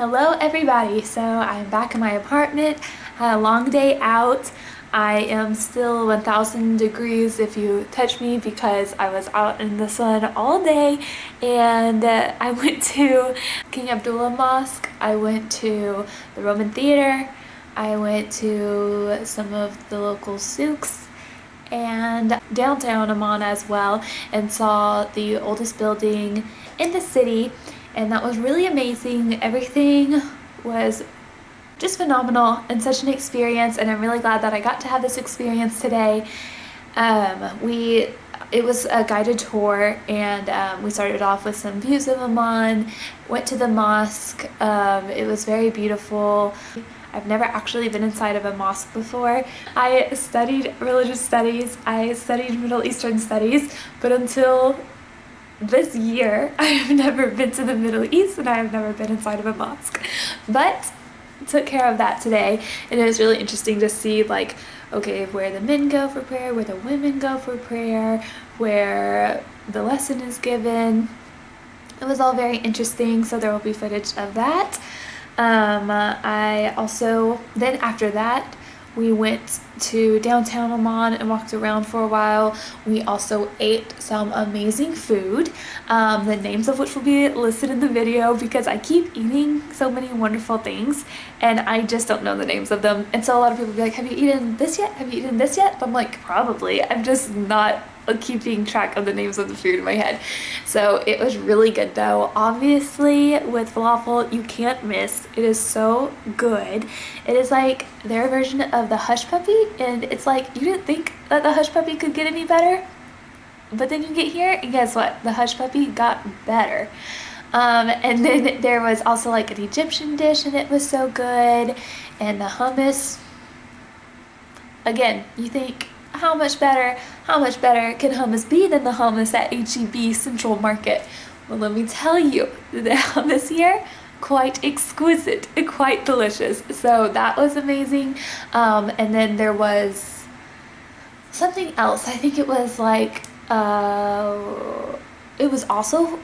Hello everybody! So I'm back in my apartment. Had a long day out. I am still 1000 degrees if you touch me because I was out in the sun all day, and I went to King Abdullah Mosque, I went to the Roman Theater, I went to some of the local souks and downtown Amman as well, and saw the oldest building in the city, and that was really amazing. Everything was just phenomenal and such an experience, and I'm really glad that I got to have this experience today. It was a guided tour, and we started off with some views of Amman, went to the mosque. It was very beautiful. I've never actually been inside of a mosque before. I studied religious studies, I studied Middle Eastern studies, but until this year I have never been to the Middle East and I have never been inside of a mosque. But took care of that today, and it was really interesting to see, like, okay, where the men go for prayer, where the women go for prayer, where the lesson is given. It was all very interesting, so there will be footage of that. I also, then after that, we went to downtown Amman and walked around for a while. We also ate some amazing food, the names of which will be listed in the video because I keep eating so many wonderful things and I just don't know the names of them. And so a lot of people will be like, have you eaten this yet? Have you eaten this yet? But I'm like, probably. I'm just not keeping track of the names of the food in my head. So it was really good though. Obviously with falafel, you can't miss. It is so good. It is like their version of the hush puppy, and it's like you didn't think that the hush puppy could get any better, but then you get here and guess what? The hush puppy got better. And then there was also like an Egyptian dish, and it was so good. And the hummus, again, you think, how much better can hummus be than the hummus at HEB Central Market? Well, let me tell you, the hummus here, quite exquisite, quite delicious. So that was amazing. And then there was something else. I think it was like, it was also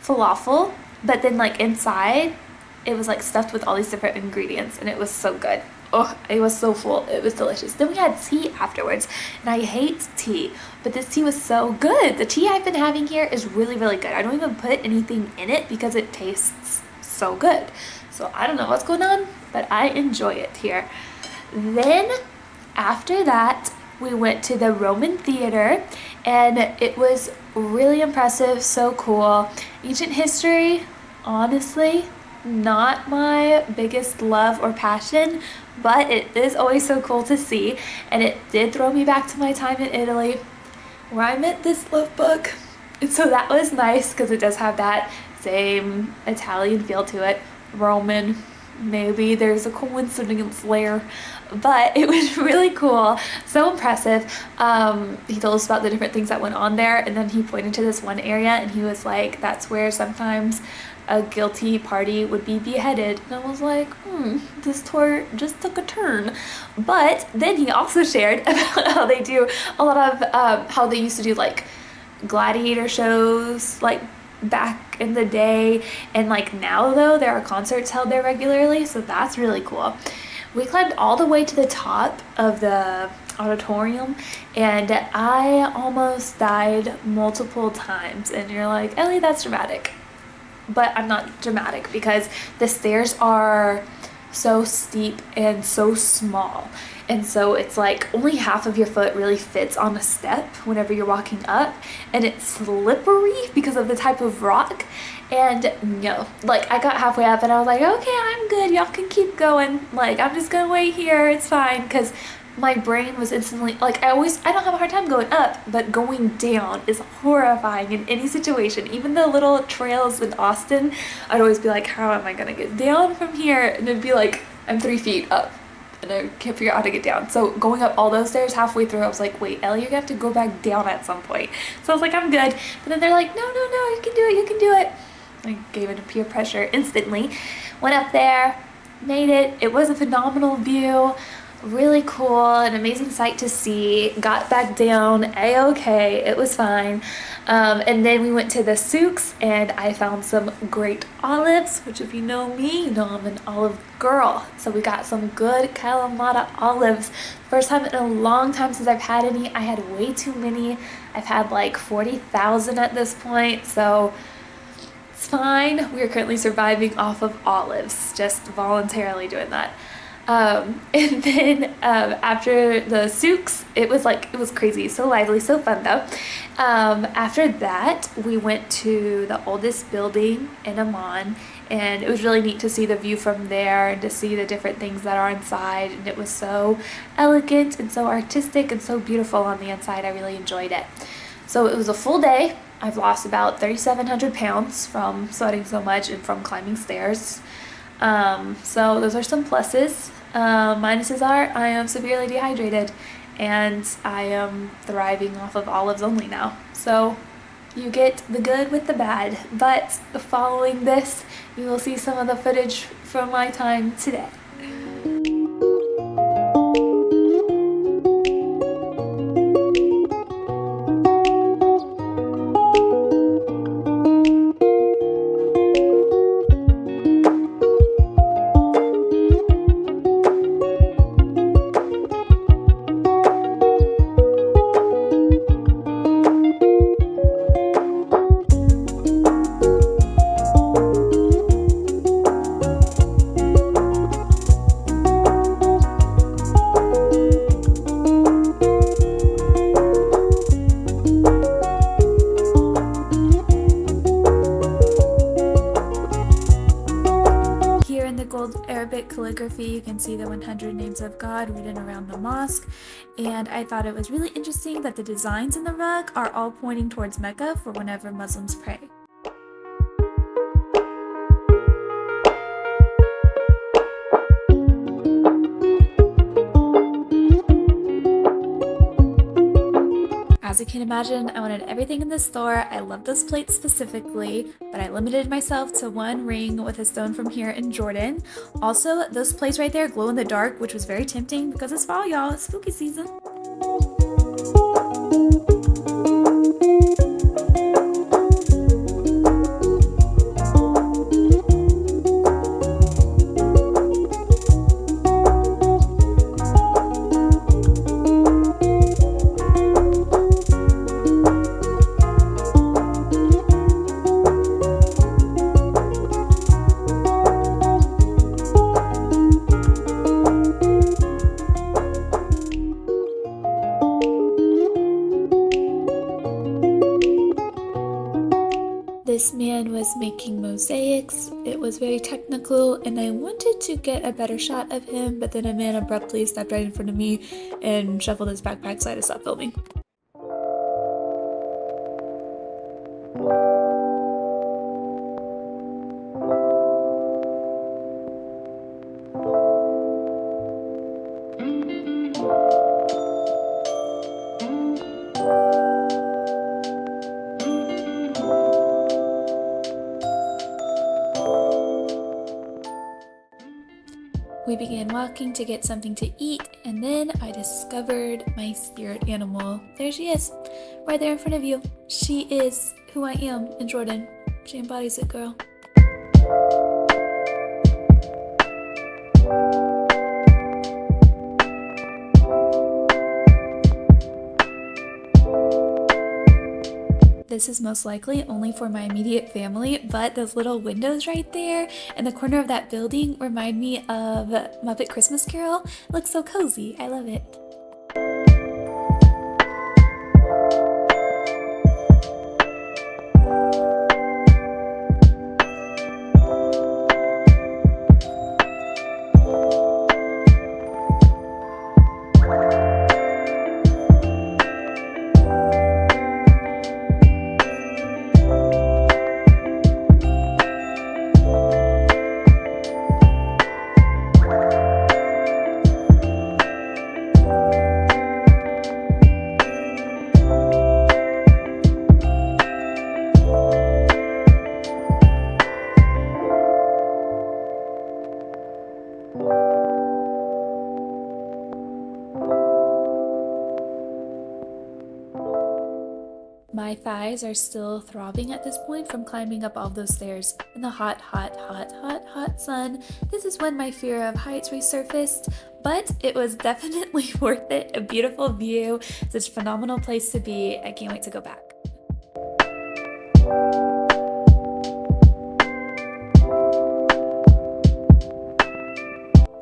falafel, but then like inside, it was like stuffed with all these different ingredients, and it was so good. Oh, it was so full. It was delicious. Then we had tea afterwards, and I hate tea, but this tea was so good. The tea I've been having here is really, really good. I don't even put anything in it because it tastes so good. So I don't know what's going on, but I enjoy it here. Then after that, we went to the Roman Theater, and it was really impressive, so cool. Ancient history, honestly, not my biggest love or passion, but it is always so cool to see, and it did throw me back to my time in Italy where I met this love book. And so that was nice because it does have that same Italian feel to it. Roman, maybe there's a coincidence there, but it was really cool, so impressive. He told us about the different things that went on there, and then he pointed to this one area and he was like, that's where sometimes a guilty party would be beheaded. And I was like, this tour just took a turn. But then he also shared about how they do a lot of how they used to do like gladiator shows like back in the day, and like now though there are concerts held there regularly, so that's really cool. We climbed all the way to the top of the auditorium, and I almost died multiple times, and you're like, Ellie, that's dramatic. But I'm not dramatic because the stairs are so steep and so small, and so it's like only half of your foot really fits on a step whenever you're walking up, and it's slippery because of the type of rock. And no, like I got halfway up and I was like, okay, I'm good, y'all can keep going, like I'm just gonna wait here, it's fine, because my brain was instantly like, I don't have a hard time going up, but going down is horrifying in any situation. Even the little trails in Austin, I'd always be like, how am I gonna get down from here? And it'd be like, I'm 3 feet up and I can't figure out how to get down. So going up all those stairs, halfway through I was like, wait, Ellie, you're gonna have to go back down at some point. So I was like, I'm good. But then they're like, no, you can do it, you can do it. I gave it a peer pressure instantly. Went up there, made it. It was a phenomenal view. Really cool, an amazing sight to see. Got back down, a-okay, it was fine. And then we went to the souks and I found some great olives, which if you know me, you know I'm an olive girl. So we got some good Kalamata olives. First time in a long time since I've had any. I had way too many. I've had like 40,000 at this point, so it's fine. We are currently surviving off of olives, just voluntarily doing that. And then after the souks, it was crazy, so lively, so fun though. After that, we went to the oldest building in Amman, and it was really neat to see the view from there and to see the different things that are inside. And it was so elegant and so artistic and so beautiful on the inside. I really enjoyed it. So it was a full day. I've lost about 3,700 pounds from sweating so much and from climbing stairs. So those are some pluses. Minuses are I am severely dehydrated and I am thriving off of olives only now. So you get the good with the bad. But following this, you will see some of the footage from my time today. Calligraphy, you can see the 100 names of God written around the mosque, and I thought it was really interesting that the designs in the rug are all pointing towards Mecca for whenever Muslims pray. As you can imagine, I wanted everything in this store. I love those plates specifically, but I limited myself to one ring with a stone from here in Jordan. Also, those plates right there glow in the dark, which was very tempting because it's fall, y'all. It's spooky season. This man was making mosaics. It was very technical and I wanted to get a better shot of him, but then a man abruptly stepped right in front of me and shuffled his backpack, so I had to stop filming. We began walking to get something to eat, and then I discovered my spirit animal. There she is, right there in front of you. She is who I am in Jordan. She embodies it, girl. This is most likely only for my immediate family, but those little windows right there in the corner of that building remind me of Muppet Christmas Carol. It looks so cozy. I love it. My thighs are still throbbing at this point from climbing up all those stairs in the hot sun. This is when my fear of heights resurfaced, but it was definitely worth it. A beautiful view, such a phenomenal place to be. I can't wait to go back.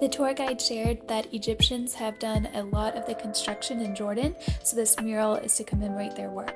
The tour guide shared that Egyptians have done a lot of the construction in Jordan, so this mural is to commemorate their work.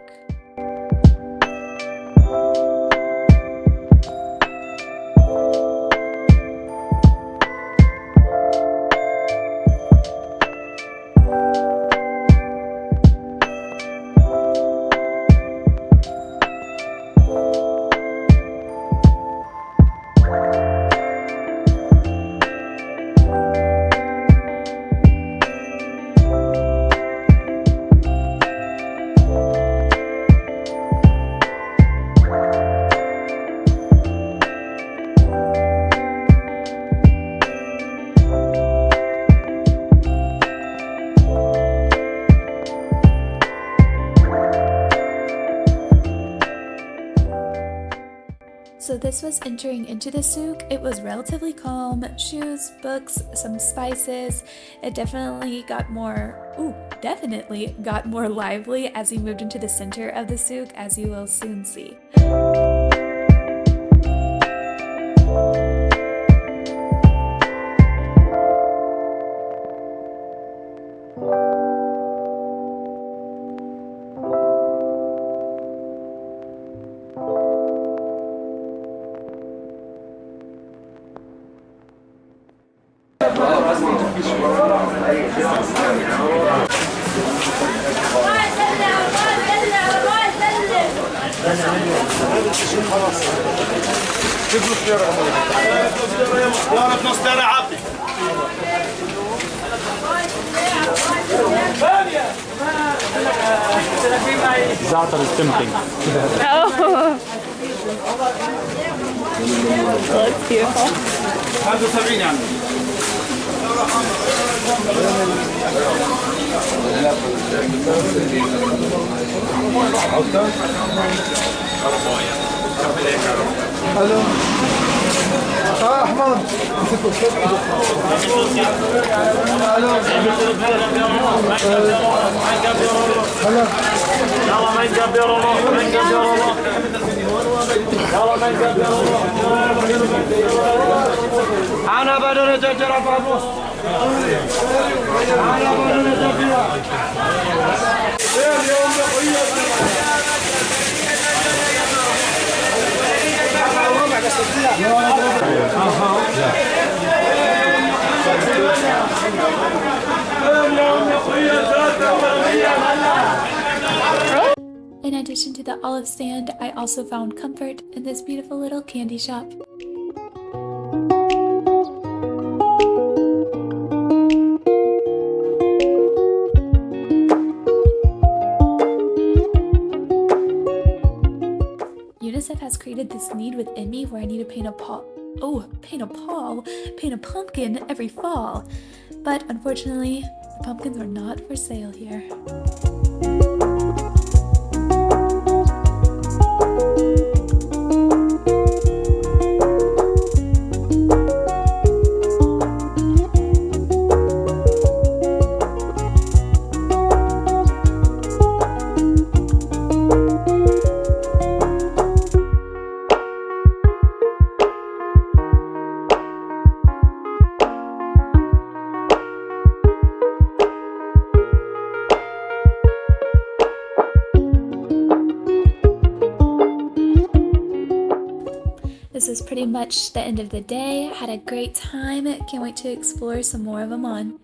So this was entering into the souk. It was relatively calm. Shoes, books, some spices. It definitely got more lively as we moved into the center of the souk, as you will soon see. Za'atar is tempting. Oh, looks beautiful. Hello. Ahmad. أنا بدون تجربة فابوس. أنا بدون تجربة. In addition to the olive stand, I also found comfort in this beautiful little candy shop. UNICEF has created this need within me where I need to paint a pumpkin every fall. But unfortunately, the pumpkins are not for sale here. This is pretty much the end of the day. Had a great time. Can't wait to explore some more of Amman.